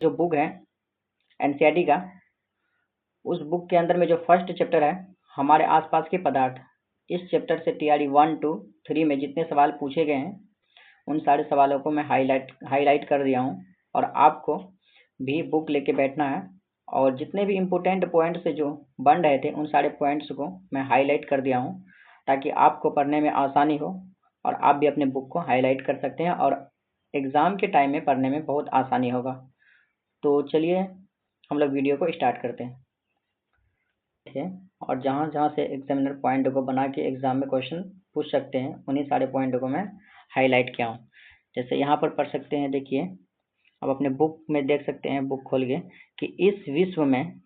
जो बुक है एनसीईआरटी का, उस बुक के अंदर में जो फर्स्ट चैप्टर है हमारे आसपास के पदार्थ, इस चैप्टर से टीआरई 1 2 3 में जितने सवाल पूछे गए हैं उन सारे सवालों को मैं हाईलाइट कर दिया हूँ और आपको भी बुक लेके बैठना है और जितने भी इम्पोर्टेंट पॉइंट्स जो बन रहे थे उन सारे पॉइंट्स को मैं हाईलाइट कर दिया हूँ ताकि आपको पढ़ने में आसानी हो और आप भी अपने बुक को हाईलाइट कर सकते हैं और एग्ज़ाम के टाइम में पढ़ने में बहुत आसानी होगा। तो चलिए हम लोग वीडियो को स्टार्ट करते हैं और जहाँ जहाँ से एग्जामिनर पॉइंट को बना के एग्ज़ाम में क्वेश्चन पूछ सकते हैं उन्हीं सारे पॉइंट को मैं हाईलाइट किया हूँ। जैसे यहाँ पर पढ़ सकते हैं, देखिए अब अपने बुक में देख सकते हैं, बुक खोल के, कि इस विश्व में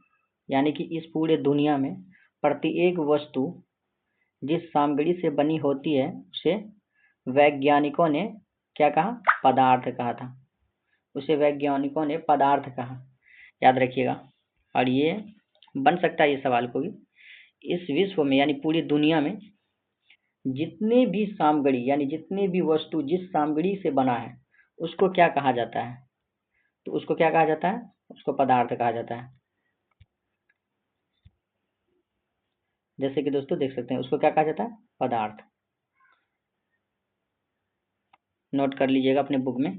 यानी कि इस पूरे दुनिया में प्रत्येक वस्तु जिस सामग्री से बनी होती है उसे वैज्ञानिकों ने क्या कहा? पदार्थ कहा था। उसे वैज्ञानिकों ने पदार्थ कहा, याद रखिएगा। और ये बन सकता है ये सवाल को भी, इस विश्व में यानी पूरी दुनिया में जितने भी सामग्री यानी जितने भी वस्तु जिस सामग्री से बना है उसको क्या कहा जाता है? तो उसको क्या कहा जाता है? उसको पदार्थ कहा जाता है। जैसे कि दोस्तों देख सकते हैं, उसको क्या कहा जाता है? पदार्थ। नोट कर लीजिएगा अपने बुक में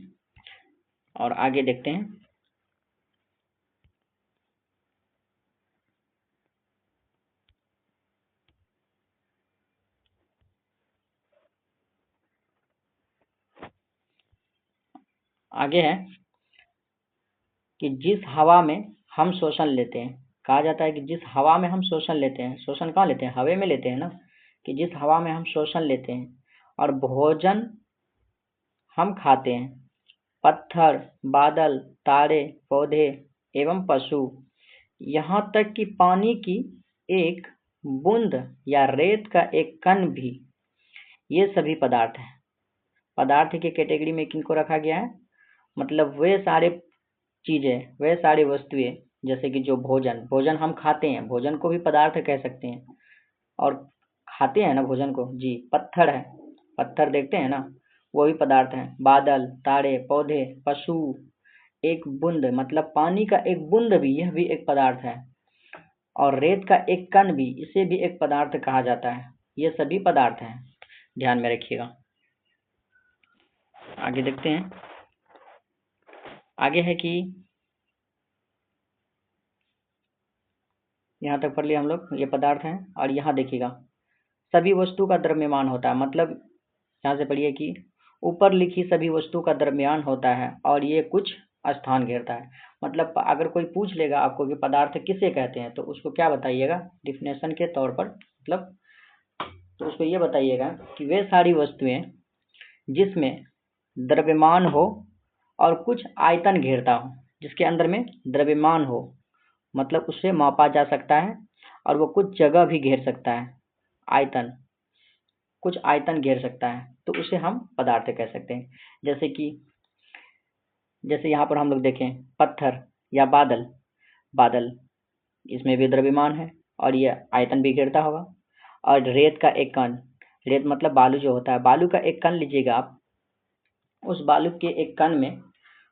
और आगे देखते हैं। आगे है कि जिस हवा में हम श्वसन लेते हैं, कहा जाता है कि जिस हवा में हम श्वसन लेते हैं, श्वसन कहाँ लेते हैं? हवा में लेते हैं ना, कि जिस हवा में हम श्वसन लेते हैं और भोजन हम खाते हैं, पत्थर, बादल, तारे, पौधे एवं पशु, यहाँ तक कि पानी की एक बूंद या रेत का एक कण भी, ये सभी पदार्थ हैं। पदार्थ की कैटेगरी में किनको रखा गया है? मतलब वे सारे चीजें, वे सारी वस्तुएं, जैसे कि जो भोजन हम खाते हैं, भोजन को भी पदार्थ कह सकते हैं और खाते हैं ना भोजन को जी। पत्थर है, पत्थर देखते हैं ना, वो भी पदार्थ है। बादल, तारे, पौधे, पशु, एक बूंद मतलब पानी का एक बूंद भी, यह भी एक पदार्थ है। और रेत का एक कण भी, इसे भी एक पदार्थ कहा जाता है। ये सभी पदार्थ हैं, ध्यान में रखिएगा। आगे देखते हैं। आगे है कि यहाँ तक पढ़ लिया हम लोग, ये पदार्थ हैं। और यहाँ देखिएगा, सभी वस्तु का द्रव्यमान होता है, मतलब यहाँ से पढ़िए कि ऊपर लिखी सभी वस्तु का द्रव्यमान होता है और ये कुछ स्थान घेरता है। मतलब अगर कोई पूछ लेगा आपको कि पदार्थ किसे कहते हैं, तो उसको क्या बताइएगा डिफिनेशन के तौर पर, मतलब तो उसको ये बताइएगा कि वे सारी वस्तुएं जिसमें द्रव्यमान हो और कुछ आयतन घेरता हो, जिसके अंदर में द्रव्यमान हो, मतलब उससे मापा जा सकता है और वो कुछ जगह भी घेर सकता है, आयतन, कुछ आयतन घेर सकता है, तो उसे हम पदार्थ कह सकते हैं। जैसे यहाँ पर हम लोग देखें, पत्थर या बादल, बादल इसमें भी द्रव्यमान है और ये आयतन भी घेरता होगा। और रेत का एक कण, रेत मतलब बालू जो होता है, बालू का एक कण लीजिएगा आप, उस बालू के एक कण में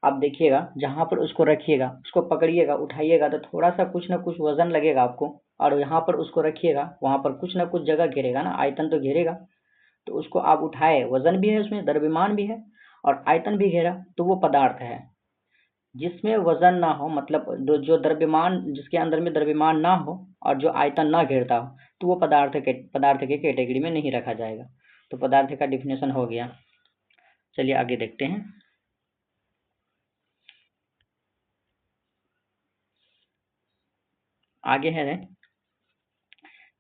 आप देखिएगा, जहाँ पर उसको रखिएगा, उसको पकड़िएगा, उठाइएगा तो थोड़ा सा कुछ ना कुछ वजन लगेगा आपको, और यहाँ पर उसको रखिएगा, वहाँ पर कुछ ना कुछ जगह घेरेगा ना, आयतन तो घेरेगा। तो उसको आप उठाए, वजन भी है उसमें, द्रव्यमान भी है और आयतन भी घेरा, तो वो पदार्थ है। जिसमें वजन ना हो, मतलब जो द्रव्यमान, जिसके अंदर में द्रव्यमान ना हो और जो आयतन ना घेरता हो, तो वो पदार्थ के कैटेगरी में नहीं रखा जाएगा। तो पदार्थ का डिफिनेशन हो गया। चलिए आगे देखते हैं। आगे है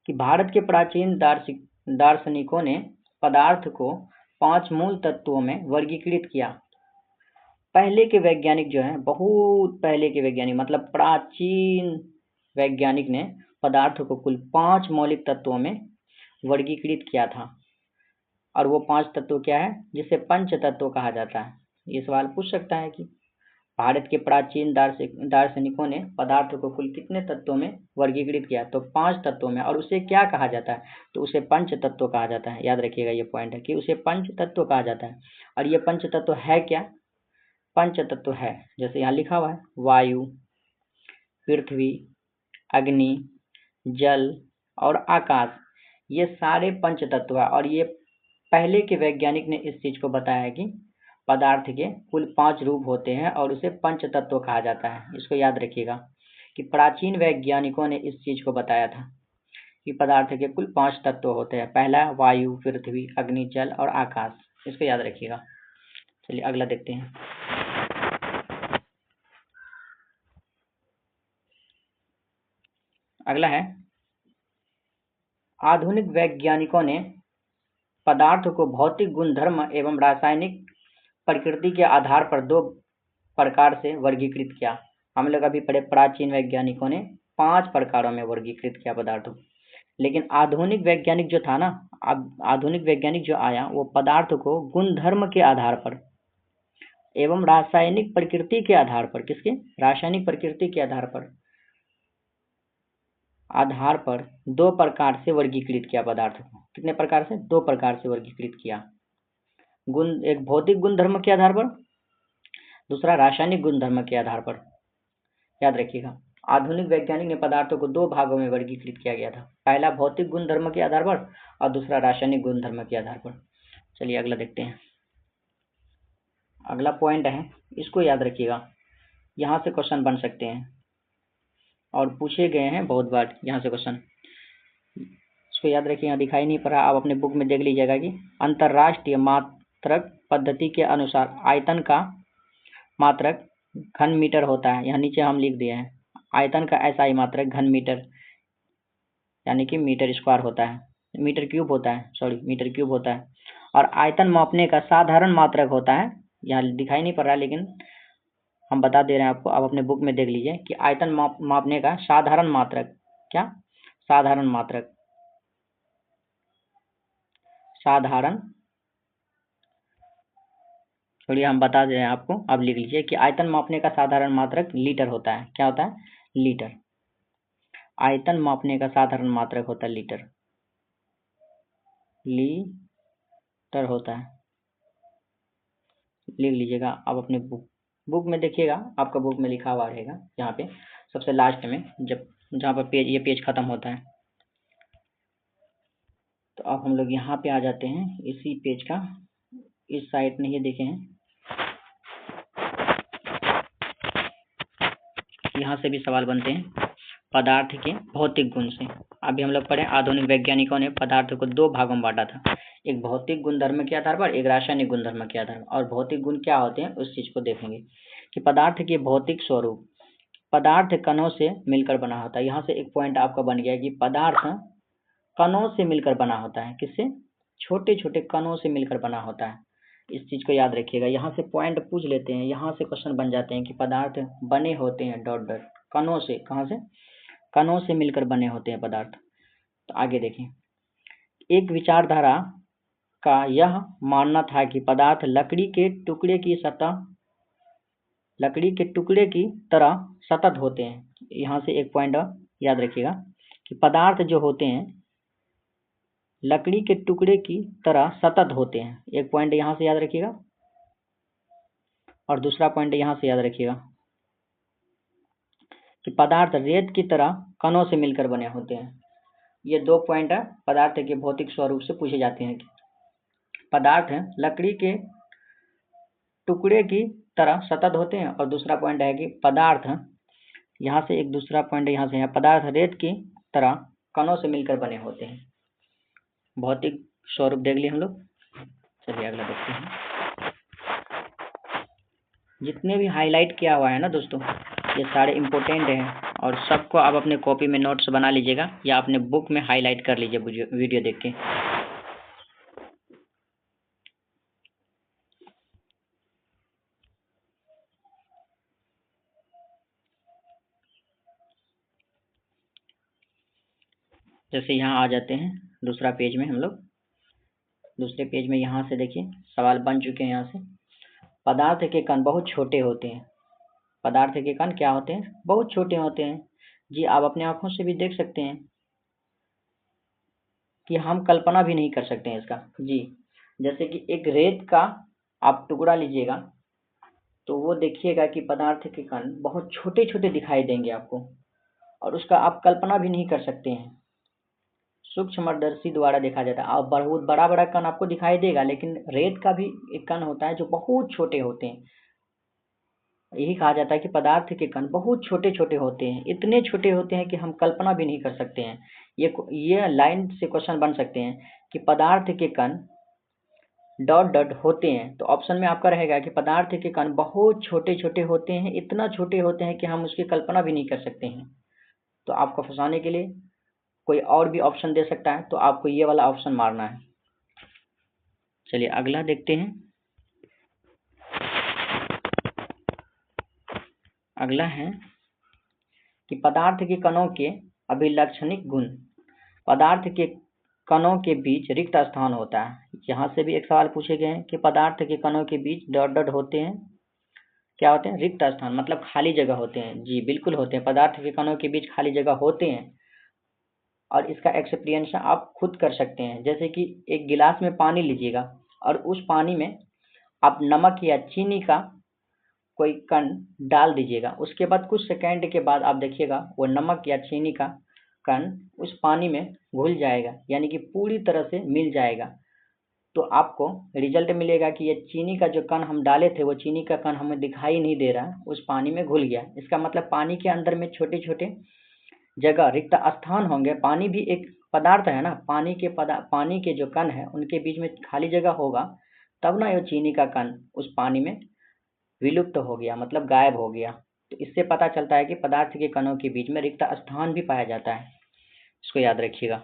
कि भारत के प्राचीन दार्शनिकों ने पदार्थ को 5 मूल तत्वों में वर्गीकृत किया। पहले के वैज्ञानिक जो हैं, बहुत पहले के वैज्ञानिक मतलब प्राचीन वैज्ञानिक ने पदार्थ को कुल 5 मौलिक तत्वों में वर्गीकृत किया था। और वो 5 तत्व क्या है, जिसे पंच तत्व कहा जाता है। ये सवाल पूछ सकता है कि भारत के प्राचीन दार्शनिकों ने पदार्थ को कुल कितने तत्वों में वर्गीकृत किया, तो 5 तत्वों में। और उसे क्या कहा जाता है, तो उसे पंच तत्व कहा जाता है। याद रखिएगा, ये पॉइंट है कि उसे पंच तत्व कहा जाता है। और ये पंच तत्व है क्या, पंच तत्व है, जैसे यहाँ लिखा हुआ है वायु, पृथ्वी, अग्नि, जल और आकाश, ये सारे पंच तत्व है। और ये पहले के वैज्ञानिक ने इस चीज को बताया है कि पदार्थ के कुल 5 रूप होते हैं और उसे पंच तत्व कहा जाता है। इसको याद रखिएगा कि प्राचीन वैज्ञानिकों ने इस चीज को बताया था कि पदार्थ के कुल 5 तत्व होते हैं। पहला वायु, पृथ्वी, अग्नि, जल और आकाश, इसको याद रखिएगा। चलिए अगला देखते हैं। अगला है, आधुनिक वैज्ञानिकों ने पदार्थ को भौतिक गुणधर्म एवं रासायनिक प्रकृति के आधार पर 2 प्रकार से वर्गीकृत किया। हम लोग अभी पढ़े प्राचीन वैज्ञानिकों ने 5 प्रकारों में वर्गीकृत किया पदार्थों, लेकिन आधुनिक वैज्ञानिक जो था ना, आधुनिक वैज्ञानिक जो आया, वो पदार्थ को गुणधर्म के आधार पर एवं रासायनिक प्रकृति के आधार पर, किसके, रासायनिक प्रकृति के आधार पर 2 प्रकार से वर्गीकृत किया पदार्थ को। कितने प्रकार से? 2 प्रकार से वर्गीकृत किया। एक भौतिक गुणधर्म के आधार पर, दूसरा रासायनिक गुणधर्म के आधार पर। याद रखिएगा, आधुनिक वैज्ञानिक ने पदार्थों को 2 भागों में वर्गीकृत किया गया था, पहला भौतिक गुणधर्म के आधार पर और दूसरा रासायनिक गुणधर्म के आधार पर। चलिए अगला देखते हैं। अगला पॉइंट है, इसको याद रखिएगा, यहाँ से क्वेश्चन बन सकते हैं और पूछे गए हैं बहुत बार यहाँ से क्वेश्चन। इसको याद रखिए, यहाँ दिखाई नहीं पड़ा, आप अपने बुक में देख लीजिएगा कि अंतरराष्ट्रीय मात्रक पद्धति के अनुसार आयतन का मात्रक घन मीटर होता है। यहाँ नीचे हम लिख दिए हैं, आयतन का SI मात्रक घन मीटर यानी कि मीटर स्क्वायर होता है, मीटर क्यूब होता है, सॉरी मीटर क्यूब होता है। और आयतन मापने का साधारण मात्रक होता है, यहाँ दिखाई नहीं पड़ रहा लेकिन हम बता दे रहे हैं आपको, आप अपने बुक में देख लीजिए कि आयतन मापने का साधारण मात्रक, क्या, साधारण मात्रक, साधारण, चलिए हम बता दे रहे हैं आपको, अब लिख लीजिए कि आयतन मापने का साधारण मात्रक लीटर होता है। क्या होता है? लीटर। आयतन मापने का साधारण मात्रक होता है लीटर, लीटर होता है। लिख लीजिएगा, आप अपने बुक में देखिएगा, आपका बुक में लिखा हुआ रहेगा यहाँ पे सबसे लास्ट में, जब जहाँ पर पेज, ये पेज खत्म होता है। तो अब हम लोग यहाँ पे आ जाते हैं, इसी पेज का इस साइड में ये देखे हैं, यहाँ से भी सवाल बनते हैं पदार्थ के भौतिक गुण से। अभी हम लोग पढ़े आधुनिक वैज्ञानिकों ने पदार्थ को 2 भागों में बांटा था, एक भौतिक गुणधर्म के आधार पर, एक रासायनिक गुणधर्म के आधार पर। और भौतिक गुण क्या होते हैं उस चीज को देखेंगे कि पदार्थ के भौतिक स्वरूप, पदार्थ कणों से मिलकर बना होता है। यहाँ से एक पॉइंट आपका बन गया कि पदार्थ कणों से मिलकर बना होता है। किससे? छोटे छोटे कणों से मिलकर बना होता है। इस चीज को याद रखिएगा, यहाँ से पॉइंट पूछ लेते हैं, यहाँ से क्वेश्चन बन जाते हैं कि पदार्थ बने होते हैं डॉट डॉट कणों से। कहाँ से? कणों से मिलकर बने होते हैं पदार्थ। तो आगे देखें, एक विचारधारा का यह मानना था कि पदार्थ लकड़ी के टुकड़े की तरह सतत होते हैं। यहाँ से एक पॉइंट याद रखिएगा कि पदार्थ जो होते हैं लकड़ी के टुकड़े की तरह सतत होते हैं। एक पॉइंट यहाँ से याद रखिएगा और दूसरा पॉइंट यहाँ से याद रखिएगा कि पदार्थ रेत की तरह कणों से मिलकर बने होते हैं। ये 2 पॉइंट पदार्थ के भौतिक स्वरूप से पूछे जाते हैं कि पदार्थ लकड़ी के टुकड़े की तरह सतत होते हैं, और दूसरा पॉइंट है कि पदार्थ, यहाँ से एक दूसरा पॉइंट यहाँ से है, पदार्थ रेत की तरह कणों से मिलकर बने होते हैं। भौतिक स्वरूप देख लिए हम लोग। चलिए अगला देखते हैं। जितने भी हाईलाइट किया हुआ है ना दोस्तों, ये सारे इम्पोर्टेंट हैं और सबको आप अपने कॉपी में नोट्स बना लीजिएगा या अपने बुक में हाईलाइट कर लीजिए वीडियो देख के। जैसे यहाँ आ जाते हैं दूसरा पेज में, हम लोग दूसरे पेज में यहाँ से देखिए सवाल बन चुके हैं। यहाँ से पदार्थ के कण बहुत छोटे होते हैं। पदार्थ के कण क्या होते हैं? बहुत छोटे होते हैं। जी आप अपने आंखों से भी देख सकते हैं कि हम कल्पना भी नहीं कर सकते हैं इसका। जी जैसे कि एक रेत का आप टुकड़ा लीजिएगा, तो वो देखिएगा कि पदार्थ के कण बहुत छोटे छोटे दिखाई देंगे आपको, और उसका आप कल्पना भी नहीं कर सकते हैं। सूक्ष्मदर्शी द्वारा देखा जाता है। अब बहुत बड़ा बड़ा कण आपको दिखाई देगा, लेकिन रेत का भी एक कण होता है जो बहुत छोटे होते हैं। यही कहा जाता है कि पदार्थ के कण बहुत छोटे छोटे होते हैं, इतने छोटे होते हैं कि हम कल्पना भी नहीं कर सकते हैं। ये लाइन से क्वेश्चन बन सकते हैं कि पदार्थ के कण डॉट डॉट होते हैं, तो ऑप्शन में आपका रहेगा कि पदार्थ के कण बहुत छोटे छोटे होते हैं, इतना छोटे होते हैं कि हम उसकी कल्पना भी नहीं कर सकते हैं। तो आपको फंसाने के लिए कोई और भी ऑप्शन दे सकता है, तो आपको ये वाला ऑप्शन मारना है। चलिए अगला देखते हैं। अगला है कि पदार्थ के कणों के अभिलक्षणिक गुण। पदार्थ के कणों के बीच रिक्त स्थान होता है। यहाँ से भी एक सवाल पूछे गए हैं कि पदार्थ के कणों के बीच डॉट डॉट होते हैं, क्या होते हैं? रिक्त स्थान, मतलब खाली जगह होते हैं। जी बिल्कुल होते हैं, पदार्थ के कणों के बीच खाली जगह होते हैं। और इसका एक्सप्लेनेशन आप खुद कर सकते हैं। जैसे कि एक गिलास में पानी लीजिएगा और उस पानी में आप नमक या चीनी का कोई कण डाल दीजिएगा। उसके बाद कुछ सेकंड के बाद आप देखिएगा वो नमक या चीनी का कण उस पानी में घुल जाएगा, यानी कि पूरी तरह से मिल जाएगा। तो आपको रिजल्ट मिलेगा कि ये चीनी का जो कण हम डाले थे, वो चीनी का कण हमें दिखाई नहीं दे रहा, उस पानी में घुल गया। इसका मतलब पानी के अंदर में छोटे छोटे जगह रिक्त स्थान होंगे। पानी भी एक पदार्थ है ना, पानी के जो कण है उनके बीच में खाली जगह होगा, तब ना ये चीनी का कण उस पानी में विलुप्त हो गया, मतलब गायब हो गया। तो इससे पता चलता है कि पदार्थ के कणों के बीच में रिक्त स्थान भी पाया जाता है। इसको याद रखिएगा।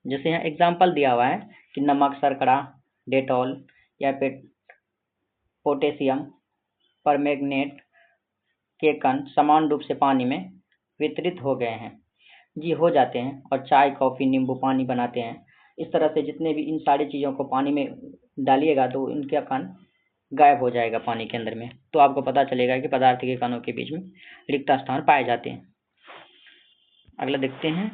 जैसे यहाँ एग्जाम्पल दिया हुआ है कि नमक, शर्करा, डेटॉल या पोटेशियम परमैंगनेट के कण समान रूप से पानी में वितरित हो गए हैं। जी हो जाते हैं, और चाय, कॉफी, नींबू पानी बनाते हैं। इस तरह से जितने भी इन सारी चीज़ों को पानी में डालिएगा तो इनका कण गायब हो जाएगा पानी के अंदर में। तो आपको पता चलेगा कि पदार्थ के कणों के बीच में रिक्त स्थान पाए जाते हैं। अगला देखते हैं।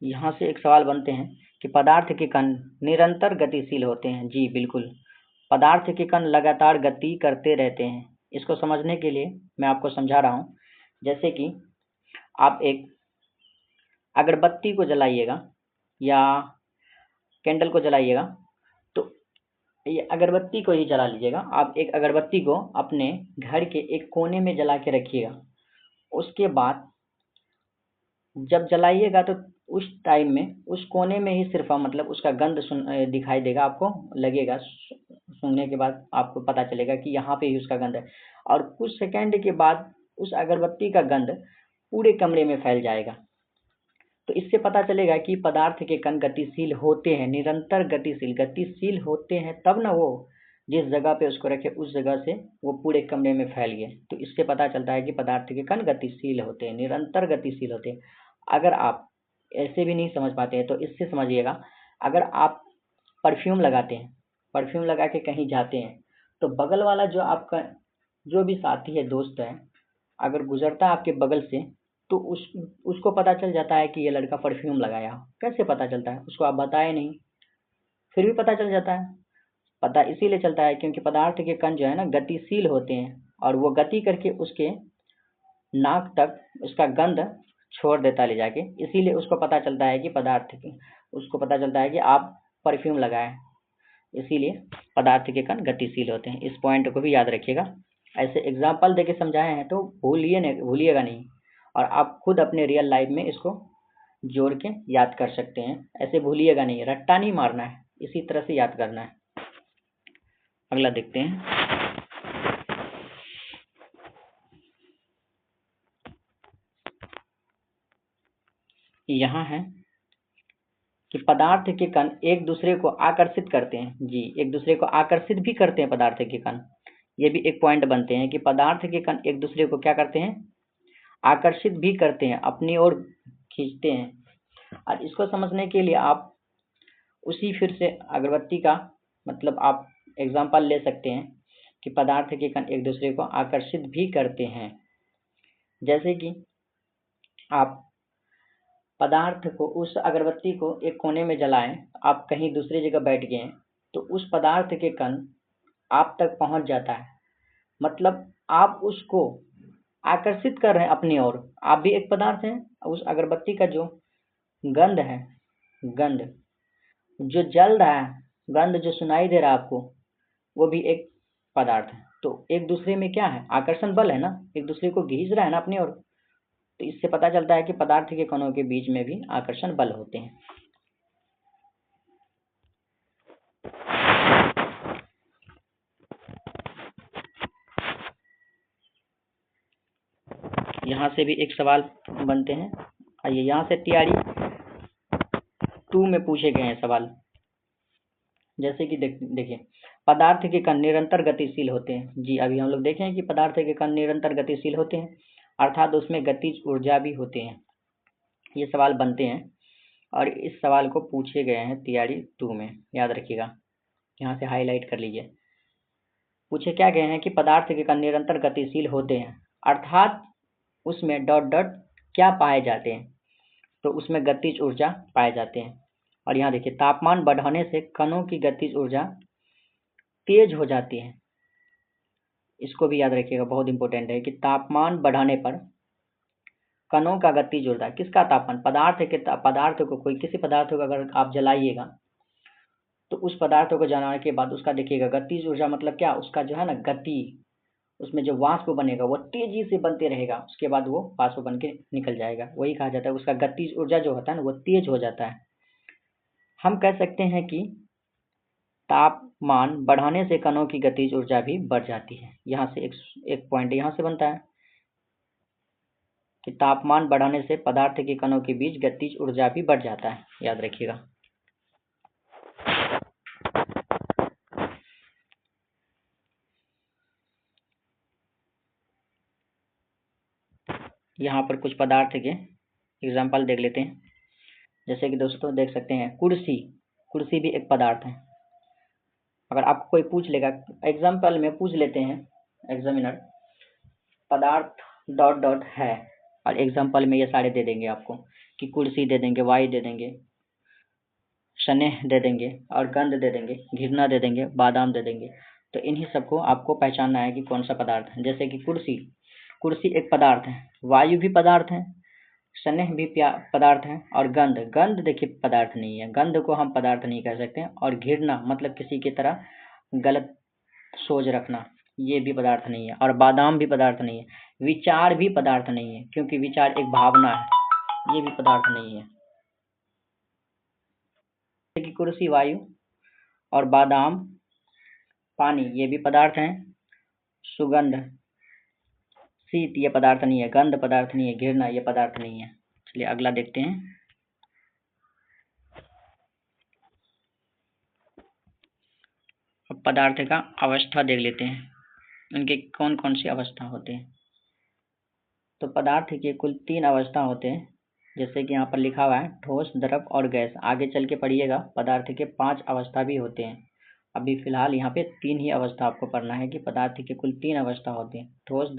यहाँ से एक सवाल बनते हैं कि पदार्थ के कण निरंतर गतिशील होते हैं। जी बिल्कुल, पदार्थ के कण लगातार गति करते रहते हैं। इसको समझने के लिए मैं आपको समझा रहा हूँ। जैसे कि आप एक अगरबत्ती को जलाइएगा या कैंडल को जलाइएगा, तो ये अगरबत्ती को ही जला लीजिएगा। आप एक अगरबत्ती को अपने घर के एक कोने में जला के रखिएगा। उसके बाद जब जलाइएगा तो उस टाइम में उस कोने में ही सिर्फ मतलब उसका गंध दिखाई देगा, आपको लगेगा। सूंघने के बाद आपको पता चलेगा कि यहाँ पे ही उसका गंध है, और कुछ सेकंड के बाद उस अगरबत्ती का गंध पूरे कमरे में फैल जाएगा। तो इससे पता चलेगा कि पदार्थ के कण गतिशील होते हैं, निरंतर गतिशील होते हैं, तब ना वो जिस जगह पे उसको रखे उस जगह से वो पूरे कमरे में फैल गए। तो इससे पता चलता है कि पदार्थ के कण गतिशील होते हैं, निरंतर गतिशील होते हैं। अगर आप ऐसे भी नहीं समझ पाते हैं तो इससे समझिएगा। अगर आप परफ्यूम लगाते हैं, परफ्यूम लगा के कहीं जाते हैं, तो बगल वाला जो आपका जो भी साथी है, दोस्त है, अगर गुजरता है आपके बगल से, तो उसको पता चल जाता है कि ये लड़का परफ्यूम लगाया। कैसे पता चलता है? उसको आप बताए नहीं, फिर भी पता चल जाता है। पता इसीलिए चलता है क्योंकि पदार्थ के कण जो है ना गतिशील होते हैं, और वो गति करके उसके नाक तक उसका गंध छोड़ देता ले जाके। इसीलिए उसको पता चलता है कि उसको पता चलता है कि आप परफ्यूम लगाए। इसीलिए पदार्थ के कण गतिशील होते हैं। इस पॉइंट को भी याद रखिएगा। ऐसे एग्जाम्पल देके समझाए हैं तो भूलिएगा नहीं, और आप खुद अपने रियल लाइफ में इसको जोड़ के याद कर सकते हैं। ऐसे भूलिएगा नहीं, रट्टा नहीं मारना है, इसी तरह से याद करना है। अगला देखते हैं। यहाँ है कि पदार्थ के कण एक दूसरे को आकर्षित करते हैं। जी, एक दूसरे को आकर्षित भी करते हैं पदार्थ के कण। ये भी एक पॉइंट बनते हैं कि पदार्थ के कण एक दूसरे को क्या करते हैं? आकर्षित भी करते हैं, अपनी ओर खींचते हैं। और इसको समझने के लिए आप उसी फिर से अगरबत्ती का मतलब आप एग्जाम्पल ले सकते हैं कि पदार्थ के कण एक दूसरे को आकर्षित भी करते हैं। जैसे कि आप पदार्थ को, उस अगरबत्ती को एक कोने में जलाएं, आप कहीं दूसरी जगह बैठ गए हैं, तो उस पदार्थ के कण आप तक पहुंच जाता है, मतलब आप उसको आकर्षित कर रहे हैं अपनी ओर। आप भी एक पदार्थ हैं। उस अगरबत्ती का जो गंध है, गंध जो जल रहा है, गंध जो सुनाई दे रहा है आपको, वो भी एक पदार्थ है। तो एक दूसरे में क्या है, आकर्षण बल है ना, एक दूसरे को खींच रहा है ना अपनी ओर। तो इससे पता चलता है कि पदार्थ के कणों के बीच में भी आकर्षण बल होते हैं। यहाँ से भी एक सवाल बनते हैं। आइए, यहाँ से तैयारी 2 में पूछे गए हैं सवाल। जैसे कि देखिए, पदार्थ के कण निरंतर गतिशील होते हैं। जी, अभी हम लोग देखें कि पदार्थ के कण निरंतर गतिशील होते हैं, अर्थात उसमें गतिज ऊर्जा भी होते हैं। ये सवाल बनते हैं और इस सवाल को पूछे गए हैं तैयारी 2 में, याद रखिएगा। यहाँ से हाईलाइट कर लीजिए। पूछे क्या गए हैं कि पदार्थ के कण निरंतर गतिशील होते हैं, अर्थात उसमें डॉट डॉट क्या पाए जाते हैं, तो उसमें गतिज ऊर्जा पाए जाते हैं। और यहाँ देखिए, तापमान बढ़ाने से कणों की गतिज ऊर्जा तेज हो जाती है। इसको भी याद रखिएगा, बहुत इंपॉर्टेंट है कि तापमान बढ़ाने पर कणों का गतिज ऊर्जा, किसका तापमान, पदार्थ को, कोई किसी पदार्थ को अगर आप जलाइएगा, तो उस पदार्थ को जलाने के बाद उसका देखिएगा गतिज ऊर्जा, मतलब क्या, उसका जो है ना गति, उसमें जो वाष्प बनेगा वो तेजी से बनते रहेगा, उसके बाद वो वाष्प बन के निकल जाएगा। वही कहा जाता है, उसका गतिज ऊर्जा जो होता है ना, वो तेज हो जाता है। हम कह सकते हैं कि तापमान बढ़ाने से कणों की गतिज ऊर्जा भी बढ़ जाती है। यहाँ से एक पॉइंट यहाँ से बनता है कि तापमान बढ़ाने से पदार्थ के कणों के बीच गतिज ऊर्जा भी बढ़ जाता है, याद रखिएगा। यहाँ पर कुछ पदार्थ के एग्जाम्पल देख लेते हैं। जैसे कि दोस्तों देख सकते हैं, कुर्सी भी एक पदार्थ है। अगर आपको कोई पूछ लेगा, एग्जाम्पल में पूछ लेते हैं एग्जामिनर, पदार्थ डॉट डॉट है, और एग्जाम्पल में ये सारे दे देंगे आपको, कि कुर्सी दे देंगे, वायु दे देंगे, स्नेह दे देंगे, और गंध दे देंगे, घृणा दे देंगे, बादाम दे देंगे। तो इन्हीं सबको आपको पहचानना है कि कौन सा पदार्थ है। जैसे कि कुर्सी एक पदार्थ है, वायु भी पदार्थ है, स्नेह भी पदार्थ है, और गंध देखिए पदार्थ नहीं है, गंध को हम पदार्थ नहीं कह सकते। और घृणा मतलब किसी की तरह गलत सोच रखना, ये भी पदार्थ नहीं है। और बादाम भी पदार्थ नहीं है। विचार भी पदार्थ नहीं है, क्योंकि विचार एक भावना है, ये भी पदार्थ नहीं है। कि कुर्सी वायु, और बादाम पानी, ये भी पदार्थ हैं। सुगंध, शीत, ये पदार्थ नहीं है। गंध पदार्थ नहीं है। घृणा ये पदार्थ नहीं है। चलिए अगला देखते हैं। अब पदार्थ का अवस्था देख लेते हैं, उनके कौन कौन सी अवस्था होते हैं। तो पदार्थ के कुल 3 अवस्था होते हैं, जैसे कि यहाँ पर लिखा हुआ है, ठोस, द्रव और गैस। आगे चल के पढ़िएगा, पदार्थ के 5 अवस्था भी होते हैं। अभी फिलहाल यहाँ पे 3 ही अवस्था आपको पढ़ना है कि पदार्थ के कुल 3 अवस्था होते हैं, ठोस,